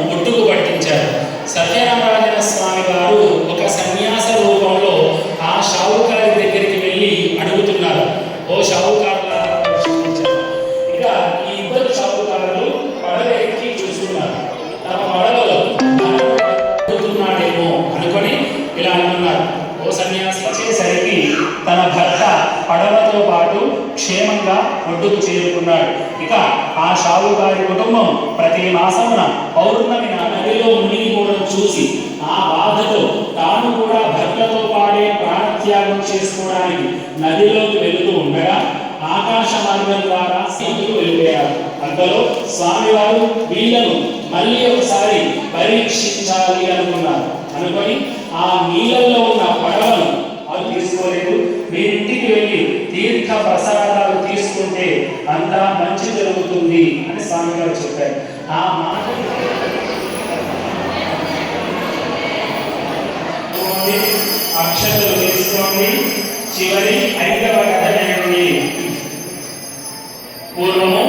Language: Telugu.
ముట్టుకు పట్టించారు. సత్యనారాయణ స్వామి గారు ఒక సన్యాస రూపంలో ఆ షావుకారి దగ్గరికి వెళ్ళి అడుగుతున్నారు, ఓ షావుకారు. ఇక ఈ ఇద్దరు షావుకారులు పడవ ఎక్కి చూస్తున్నారు. తమ పడవలో అడుగుతున్నాడేమో అనుకొని ఇలా అనుకున్నారు, ఓ సన్యాసి వచ్చేసరికి తన భర్త పడవతో పాటు క్షేమంగా ఒడ్డుకు చేరుకున్నాడు. ఇక ఆ షావుకారి కుటుంబం ప్రతి మాసమున పౌర్ణమి నదిలో మునిగిపోవడం చూసి ఆ బాధతో తాను కూడా భర్తతో పాడే ప్రాణత్యాగం చేసుకోవడానికి నదిలోకి వెళుతూ ఉండగా ఆకాశ మార్గం ద్వారా సీతకు వెళ్ళిపోయారు. అంతలో స్వామివారు వీళ్ళను మళ్ళీ ఒకసారి పరీక్షించాలి అనుకున్నారు. అనుకొని ఆ నీళ్ళల్లో ఉన్న పడవను అది తీసుకోలేదు, మీరింటికి వెళ్ళి తీర్థ ప్రసాదాలు తీసుకుంటే అంతా మంచి జరుగుతుంది అని స్వామి గారు చెప్పారు. ఆ మాట అక్షతలు తీసుకోండి. చివరి 5వ కథ పూర్వము